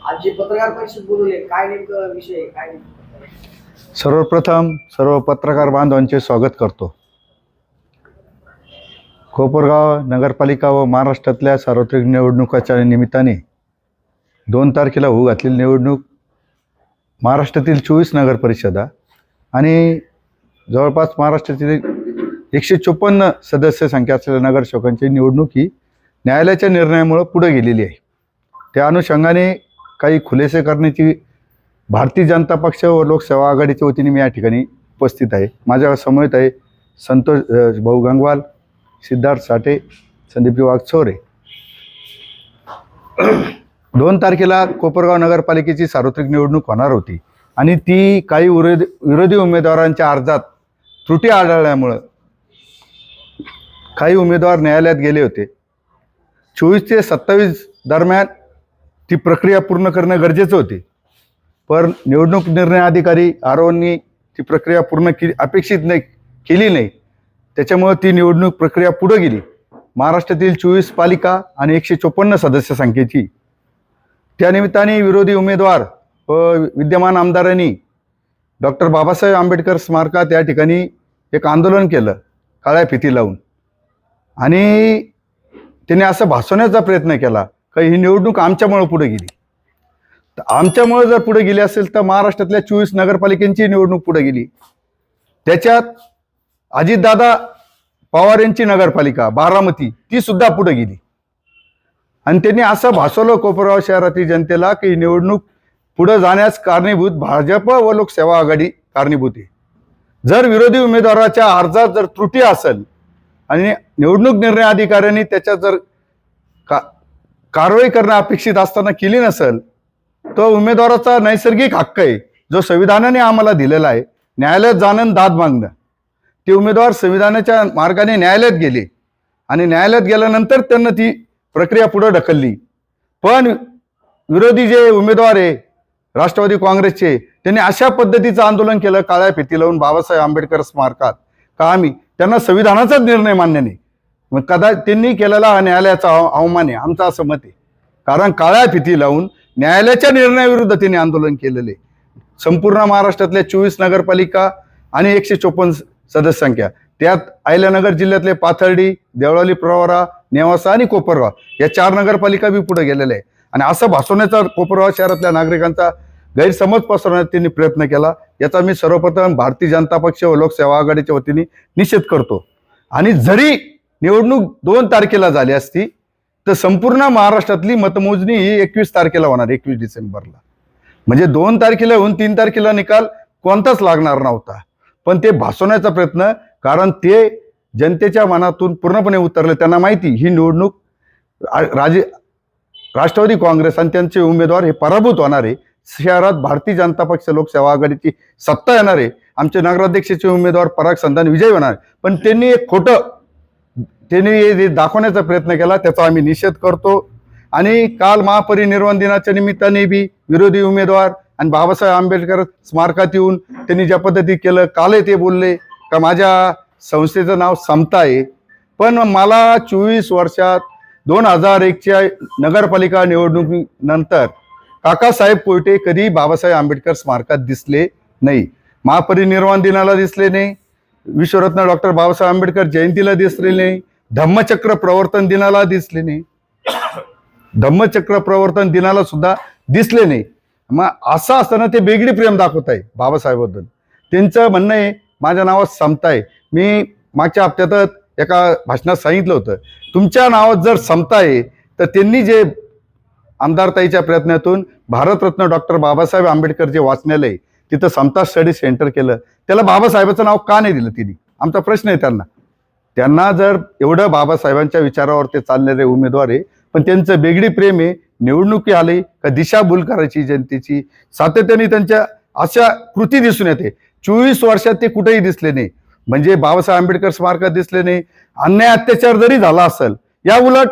आज जे पत्रकार परिषद बोलवले काय नेमकं विषय काय नेमकं? सर्वप्रथम सर्व पत्रकार बांधवांचे स्वागत करतो. कोपरगाव नगरपालिका व महाराष्ट्रातल्या सार्वत्रिक निवडणुकाच्या निमित्ताने 2 तारखेला होऊ घातलेली निवडणूक महाराष्ट्रातील 24 नगरपरिषदा आणि जवळपास महाराष्ट्रातील 154 सदस्य संख्या असलेल्या नगरसेवकांची निवडणूक ही न्यायालयाच्या निर्णयामुळे पुढे गेलेली आहे. त्या अनुषंगाने काही खुलासे करण्याची भारतीय जनता पक्ष व लोकसेवा आघाडीच्या वतीने मी या ठिकाणी उपस्थित आहे. माझ्या समवेत आहे संतोष भाऊ गंगवाल, सिद्धार्थ साठे, संदीपजी वाघचौरे. 2 तारखेला कोपरगाव नगरपालिकेची सार्वत्रिक निवडणूक होणार होती आणि ती काही विरोधी उमेदवारांच्या अर्जात त्रुटी आढळल्यामुळं काही उमेदवार न्यायालयात गेले होते. 24 ते 27 दरम्यान ती प्रक्रिया पूर्ण करणं गरजेचं होते, पण निवडणूक निर्णय अधिकारी आरोनी ती प्रक्रिया पूर्ण अपेक्षित केली नाही. त्याच्यामुळे ती निवडणूक प्रक्रिया पुढे गेली. महाराष्ट्रातील 24 पालिका आणि 154 सदस्य संख्येची. त्यानिमित्ताने विरोधी उमेदवार व विद्यमान आमदारांनी डॉक्टर बाबासाहेब आंबेडकर स्मारकात या ठिकाणी एक आंदोलन केलं काळ्या फिती लावून आणि त्यांनी असं भासवण्याचा प्रयत्न केला का ही निवडणूक आमच्यामुळे पुढे गेली. तर आमच्यामुळे जर पुढे गेली असेल तर महाराष्ट्रातल्या 24 नगरपालिकांची निवडणूक पुढे गेली. त्याच्यात अजितदादा पवार यांची नगरपालिका बारामती ती सुद्धा पुढे गेली आणि त्यांनी असं भासवलं कोपरगाव शहरातील जनतेला की निवडणूक पुढे जाण्यास कारणीभूत भाजप व लोकसेवा आघाडी कारणीभूत आहे. जर विरोधी उमेदवाराच्या अर्जात जर त्रुटी असेल आणि निवडणूक निर्णय अधिकाऱ्यांनी त्याच्यात जर कारवाई करणं अपेक्षित असताना केली नसेल, तो उमेदवाराचा नैसर्गिक हक्क आहे जो संविधानाने आम्हाला दिलेला आहे, न्यायालयात जाणं दाद मागणं. ते उमेदवार संविधानाच्या मार्गाने न्यायालयात गेले आणि न्यायालयात गेल्यानंतर त्यांना ती प्रक्रिया पुढे ढकलली. पण विरोधी जे उमेदवार आहे राष्ट्रवादी काँग्रेसचे, त्यांनी अशा पद्धतीचं आंदोलन केलं काळ्या फिती लावून बाबासाहेब आंबेडकर स्मारकात का आम्ही त्यांना संविधानाचाच निर्णय मान्य नाही. मग कदाचित त्यांनी केलेला हा न्यायालयाचा अवमान आहे आमचं असं मत आहे. कारण काळ्या फिती लावून न्यायालयाच्या निर्णयाविरुद्ध त्यांनी आंदोलन केलेले. संपूर्ण महाराष्ट्रातल्या 24 नगरपालिका आणि 154 सदस्य संख्या, त्यात अहिल्यानगर जिल्ह्यातले पाथर्डी, देवळाली, प्रवरा, नेवासा आणि कोपरगाव या 4 नगरपालिका बी पुढे गेलेल्या आहे. आणि असं भासवण्याचा कोपरगाव शहरातल्या नागरिकांचा गैरसमज पसरवण्याचा त्यांनी प्रयत्न केला. याचा मी सर्वप्रथम भारतीय जनता पक्ष व लोकसेवा आघाडीच्या वतीने निषेध करतो. आणि जरी निवडणूक 2 तारखेला झाली असती तर संपूर्ण महाराष्ट्रातली मतमोजणी ही 21 तारखेला होणार, 21 डिसेंबरला. म्हणजे 2 तारखेला होऊन 3 तारखेला निकाल कोणताच लागणार नव्हता. पण ते भासवण्याचा प्रयत्न, कारण ते जनतेच्या मनातून पूर्णपणे उतरले. त्यांना माहिती ही निवडणूक राष्ट्रवादी काँग्रेस आणि त्यांचे उमेदवार हे पराभूत होणार आहे. शहरात भारतीय जनता पक्ष लोकसेवा आघाडीची सत्ता येणार आहे. आमचे नगराध्यक्षाचे उमेदवार पराग संधान विजयी होणार. पण त्यांनी एक खोटं त्यांनी दाखवण्याचा प्रयत्न केला, त्याचा आम्ही निषेध करतो. आणि काल महापरिनिर्वाण दिनाच्या निमित्ताने बी विरोधी उमेदवार आणि बाबासाहेब आंबेडकर स्मारकात येऊन त्यांनी ज्या पद्धती केलं, कालही ते बोलले का माझ्या संस्थेचं नाव समता आहे. पण मला 24 वर्षात 2001च्या नगरपालिका निवडणुकीनंतर काकासाहेब कोयटे कधी बाबासाहेब आंबेडकर स्मारकात दिसले नाही. महापरिनिर्वाण दिनाला दिसले नाही, विश्वरत्न डॉक्टर बाबासाहेब आंबेडकर जयंतीला दिसले नाही, धम्मचक्र प्रवर्तन दिनाला दिसले नाही, धम्मचक्र प्रवर्तन दिनाला सुद्धा दिसले नाही. मग असं असताना ते बेगडी प्रेम दाखवत आहे बाबासाहेबबद्दल. त्यांचं म्हणणं आहे माझ्या नावात समता आहे. मी मागच्या हप्त्यातच एका भाषणात सांगितलं होतं तुमच्या नावात जर समता आहे तर त्यांनी जे आमदारताईच्या प्रयत्नातून भारतरत्न डॉक्टर बाबासाहेब आंबेडकर जे वाचनालय तिथं समता स्टडी सेंटर केलं, त्याला बाबासाहेबाचं नाव का नाही दिलं तिने? आमचा प्रश्न आहे त्यांना जर एवढं बाबासाहेबांच्या विचारावर ते चालणारे उमेदवार आहे, पण त्यांचं बेगडी प्रेम आहे निवडणुकी आली का दिशाभूल करायची जनतेची, सातत्याने त्यांच्या अशा कृती दिसून येते. 24 वर्षात ते कुठेही दिसले नाही. म्हणजे बाबासाहेब आंबेडकर स्मारकात दिसले नाही. अन्याय अत्याचार जरी झाला असेल, या उलट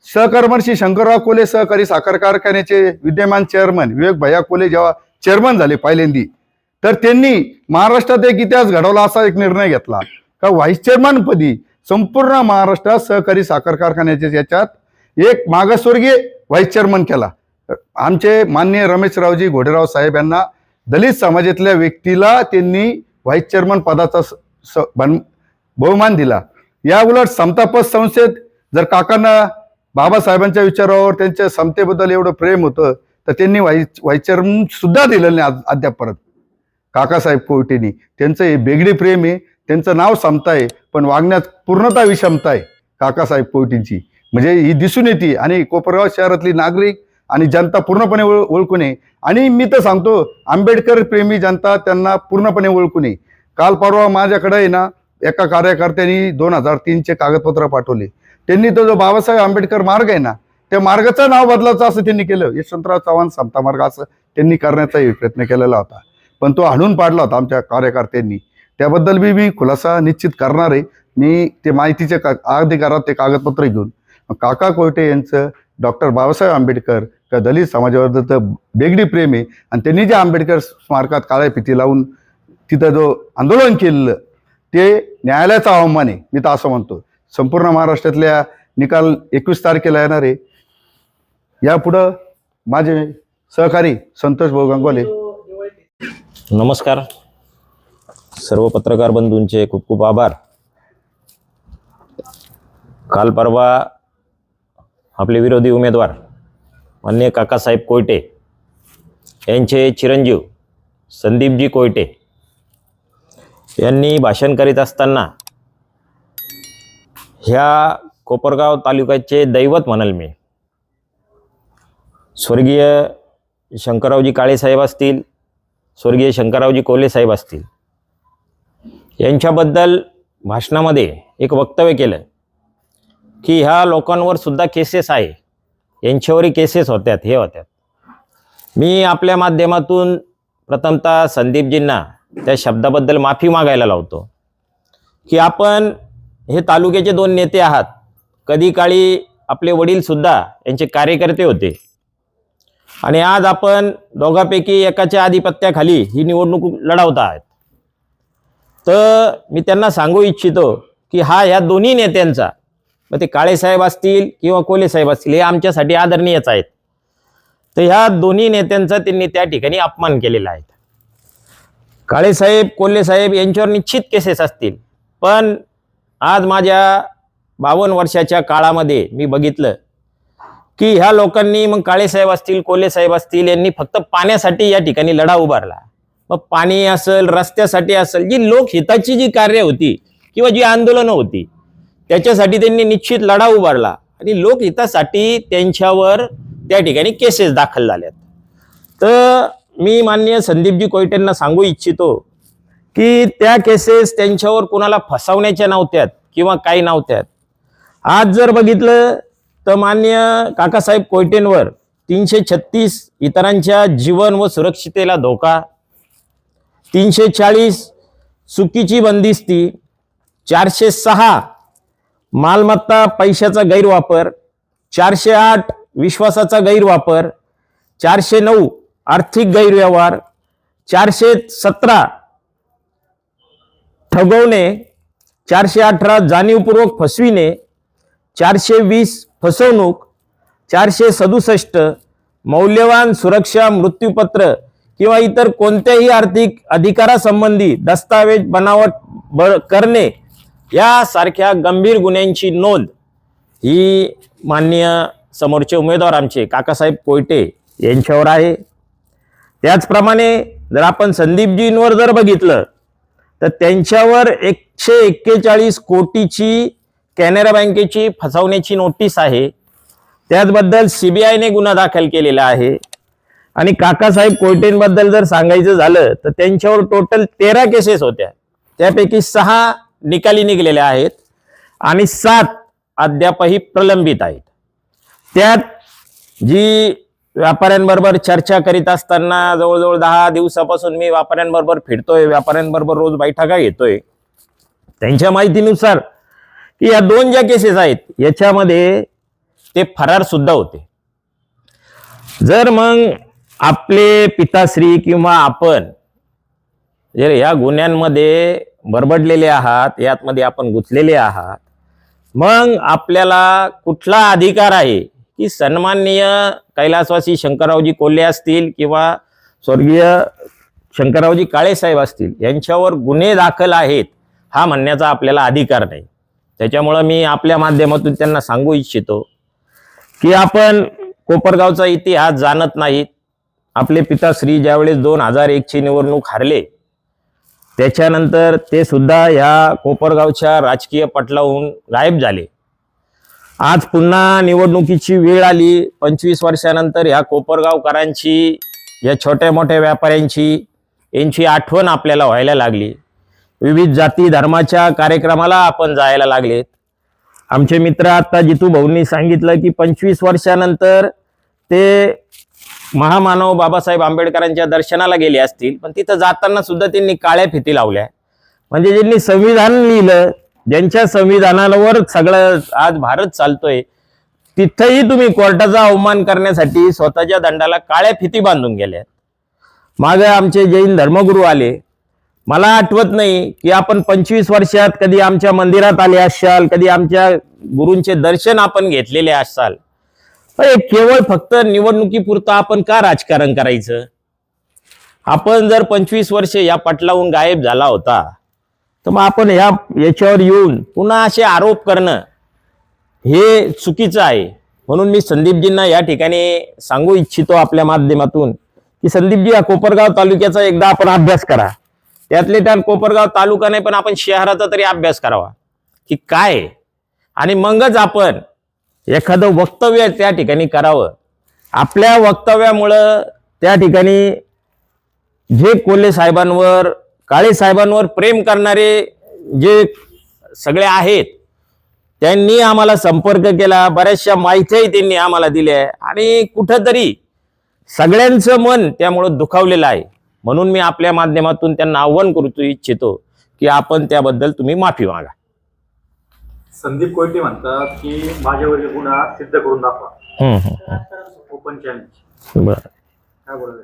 सहकर्मर्षी शंकरराव कोले सहकारी साखर कारखान्याचे विद्यमान चेअरमन विवेक भैया कोले जेव्हा चेअरमन झाले पहिल्यांदी, तर त्यांनी महाराष्ट्रात एक इतिहास घडवला. असा एक निर्णय घेतला का व्हाईस चेअरमन पदी संपूर्ण महाराष्ट्रात सहकारी साखर कारखान्याच्या याच्यात एक मागासवर्गीय व्हाईस चेअरमन केला. आमचे माननीय रमेशरावजी घोडेराव साहेब यांना दलित समाजातल्या व्यक्तीला त्यांनी व्हाईस चेअरमन पदाचा बहुमान दिला. या उलट समता पत संस्थेत जर काकांना बाबासाहेबांच्या विचारावर त्यांच्या समतेबद्दल एवढं प्रेम होतं तर त्यांनी व्हाईस चेअरमन सुद्धा दिलेलं नाही अद्याप परत. काकासाहेब कोयटेंनी त्यांचं हे बेगडी प्रेम आहे, त्यांचं नाव समता आहे पण वागण्यात पूर्णतः विषमता आहे काकासाहेब कोयटेंची. म्हणजे ही दिसून येते आणि कोपरगाव शहरातली नागरिक आणि जनता पूर्णपणे ओळखून आहे. आणि मी तर सांगतो आंबेडकर प्रेमी जनता त्यांना पूर्णपणे ओळखून आहे. काल परवा माझ्याकडे आहे ना एका कार्यकर्त्यांनी 2003चे कागदपत्र पाठवले. त्यांनी तो जो बाबासाहेब आंबेडकर मार्ग आहे ना त्या मार्गाचं नाव बदलायचं असं त्यांनी केलं. यशवंतराव चव्हाण समता मार्ग असं त्यांनी करण्याचाही प्रयत्न केलेला होता पण तो हाणून पाडला होता आमच्या कार्यकर्त्यांनी. त्याबद्दल मी खुलासा निश्चित करणार आहे. मी ते माहितीचे अधिकारात ते कागदपत्र घेऊन काका कोयटे यांचं डॉक्टर बाबासाहेब आंबेडकर का दलित समाजाबद्दलचं बेगडी प्रेम आहे आणि त्यांनी जे आंबेडकर स्मारकात काळ्या फिती लावून तिथं जो आंदोलन केलेलं ते न्यायालयाचा अवमान आहे. मी तर असं म्हणतो. संपूर्ण महाराष्ट्रातल्या निकाल 21 तारखेला येणार आहे. यापुढं माझे सहकारी संतोष भाऊ गंगवाले. नमस्कार. सर्व पत्रकार बंधूंचे खूप खूप आभार. काल परवा आपले विरोधी उमेदवार माननीय काकासाहेब कोयटे यांचे चिरंजीव संदीपजी कोयटे यांनी भाषण करीत असताना ह्या कोपरगाव तालुक्याचे दैवत म्हणाल मी स्वर्गीय शंकररावजी काळेसाहेब असतील, स्वर्गीय शंकररावजी कोल्हे साहेब असतील यांच्याबद्दल भाषणामध्ये एक वक्तव्य केलं की ह्या लोकांवर सुद्धा केसेस आहे, यांच्यावरही केसेस होत्यात हे होत्यात. मी आपल्या माध्यमातून प्रथमतः संदीपजींना त्या शब्दाबद्दल माफी मागायला लावतो की आपण हे तालुक्याचे 2 नेते आहात. कधी काळी आपले वडीलसुद्धा यांचे कार्यकर्ते होते आणि आज आपण दोघांपैकी एकाच्या आधिपत्याखाली ही निवडणूक लढवत आहात. तर मी त्यांना सांगू इच्छितो की ह्या दोन्ही नेत्यांचा मग ते काळेसाहेब असतील किंवा कोल्हेसाहेब असतील हे आमच्यासाठी आदरणीयच आहेत. तर ह्या दोन्ही नेत्यांचा त्यांनी त्या ठिकाणी अपमान केलेला आहे. काळेसाहेब कोल्हेसाहेब यांच्यावर निश्चित केसेस असतील पण आज माझ्या 52 वर्षाच्या काळामध्ये मी बघितलं की ह्या लोकांनी मग काळेसाहेब असतील कोल्हेसाहेब असतील यांनी फक्त पाण्यासाठी या ठिकाणी लढा उभारला. मग पाणी असेल, रस्त्यासाठी असेल, जी लोकहिताची जी कार्य होती किंवा जी आंदोलनं होती त्याच्यासाठी त्यांनी निश्चित लढा उभारला आणि लोकहितासाठी त्यांच्यावर त्या ठिकाणी केसेस दाखल झाल्यात. तर मी माननीय संदीपजी कोयटेंना सांगू इच्छितो की त्या केसेस त्यांच्यावर कुणाला फसवण्याच्या नव्हत्यात किंवा काही नव्हत्यात. आज जर बघितलं तर माननीय काकासाहेब कोयटेंवर 336 इतरांच्या जीवन व सुरक्षितेला धोका, 340 चुकीची बंदिस्ती, 406 मालमत्ता पैशाचा गैरवापर, 408 विश्वासाचा गैरवापर, 409 आर्थिक गैरव्यवहार, 417 ठगवणे, 418 जाणीवपूर्वक फसविणे, 420 फसवणूक, 467 मौल्यवान सुरक्षा मृत्यूपत्र किंवा इतर कोणत्याही आर्थिक अधिकारासंबंधी दस्तावेज बनावट करणे यासारख्या गंभीर गुन्ह्यांची नोंद ही माननीय समोरचे उमेदवार आमचे काकासाहेब कोयटे यांच्यावर आहे. त्याचप्रमाणे जर आपण संदीपजींवर जर बघितलं तर त्यांच्यावर 141 कोटीची कॅनरा बँकेची फसवण्याची नोटीस आहे. त्याचबद्दल CBIने गुन्हा दाखल केलेला आहे. आणि काकासाहेब कोयटेंबद्दल जर सांगायचं झालं तर त्यांच्यावर टोटल 13 केसेस होत्या. त्यापैकी 6 निकाली निघलेल्या आहेत आणि 7 अद्यापही प्रलंबित आहेत. त्यात जी व्यापाऱ्यांबरोबर चर्चा करीत असताना जवळजवळ 10 दिवसापासून मी व्यापाऱ्यांबरोबर फिरतोय, व्यापाऱ्यांबरोबर रोज बैठका घेतोय. त्यांच्या माहितीनुसार की या 2 ज्या केसेस आहेत याच्यामध्ये ते फरार सुद्धा होते. जर मग आपले पिताश्री किंवा आपण जर या गुन्ह्यांमध्ये बरबडलेले आहात, यातमध्ये आपण गुंतलेले आहात, मग आपल्याला कुठला अधिकार आहे की सन्माननीय कैलासवासी शंकररावजी कोल्हे असतील किंवा स्वर्गीय शंकररावजी काळेसाहेब असतील यांच्यावर गुन्हे दाखल आहेत हा म्हणण्याचा आपल्याला अधिकार नाही. त्याच्यामुळं मी आपल्या माध्यमातून त्यांना सांगू इच्छितो की आपण कोपरगावचा इतिहास जाणत नाहीत. आपले पिताश्री ज्यावेळेस 2001ची निवडणूक हारले त्याच्यानंतर ते सुद्धा ह्या कोपरगावच्या राजकीय पटलावरून गायब झाले. आज पुन्हा निवडणुकीची वेळ आली. 25 वर्षानंतर ह्या कोपरगावकरांची, या छोट्या मोठ्या व्यापाऱ्यांची यांची आठवण आपल्याला व्हायला लागली. विविध जाती धर्माच्या कार्यक्रमाला आपण जायला लागलेत. आमचे मित्र आता जितू भाऊंनी सांगितलं की 25 वर्षानंतर ते महामानव बाबासाहेब आंबेडकरांच्या दर्शनाला गेले असतील, पण तिथं जाताना सुद्धा त्यांनी काळ्या फिती लावल्या. म्हणजे ज्यांनी संविधान लिहिलं, ज्यांच्या संविधानावर सगळं आज भारत चालतोय, तिथंही तुम्ही कोर्टाचा अवमान करण्यासाठी स्वतःच्या दंडाला काळ्या फिती बांधून गेल्या. मागे आमचे जैन धर्मगुरू आले. मला आठवत नाही की आपण 25 वर्षात कधी आमच्या मंदिरात आले असाल, कधी आमच्या गुरूंचे दर्शन आपण घेतलेले असाल. केवळ फक्त निवडणुकीपुरतं आपण का राजकारण करायचं? आपण जर 25 वर्ष या पटलावून गायब झाला होता तर मग आपण याच्यावर येऊन पुन्हा असे आरोप करणं हे चुकीचं आहे. म्हणून मी संदीपजींना या ठिकाणी सांगू इच्छितो आपल्या माध्यमातून की संदीपजी, या कोपरगाव तालुक्याचा एकदा आपण अभ्यास करा. त्यातले त्यात कोपरगाव तालुका नाही पण आपण शहराचा तरी अभ्यास करावा की काय, आणि मगच आपण एखादं वक्तव्य त्या ठिकाणी करावं. आपल्या वक्तव्यामुळं त्या ठिकाणी जे कोल्हे साहेबांवर, काळे साहेबांवर प्रेम करणारे जे सगळे आहेत त्यांनी आम्हाला संपर्क केला, बऱ्याचशा माहितीही त्यांनी आम्हाला दिल्या आणि कुठंतरी सगळ्यांचं मन त्यामुळं दुखावलेलं आहे. म्हणून मी आपल्या माध्यमातून त्यांना आव्हान करू इच्छितो की आपण त्याबद्दल तुम्ही माफी मागा. संदीप कोयटे म्हणतात की माझ्यावरील गुन्हा सिद्ध करून दाखवा. Open challenge. बरं, काय बोलायचं?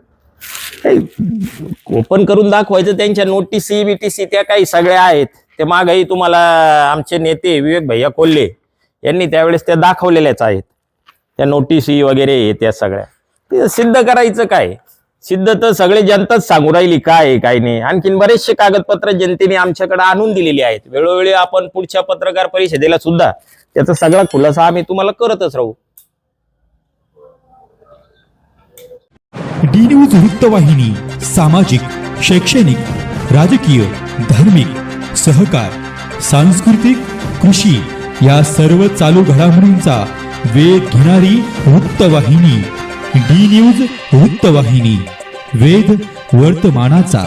ओपन करून दाखवायचं. त्यांच्या नोटीसी बीटीसी त्या काही सगळ्या आहेत. ते मागही तुम्हाला आमचे नेते विवेक भैया कोल्हे यांनी त्यावेळेस त्या दाखवलेल्याच आहेत. त्या नोटीसी वगैरे त्या सगळ्या ते सिद्ध करायचं काय? सिद्ध तर सगळे जनताच सांगू राहिली काय आहे काय नाही. आणखीन बरेचसे कागदपत्र जनतेने आमच्याकडे आणून दिलेली आहेत. वेळोवेळी आपण पुढच्या पत्रकार परिषदेला सुद्धा त्याचा सगळा खुलासा आम्ही तुम्हाला करतच राहू. डी न्यूज वृत्तवाहिनी सामाजिक, शैक्षणिक, राजकीय, धार्मिक, सहकार, सांस्कृतिक, कृषी या सर्व चालू घडामोडींचा वेध घेणारी वृत्तवाहिनी. डी न्यूज वृत्तवाहिनी, वेध वर्तमानाचा.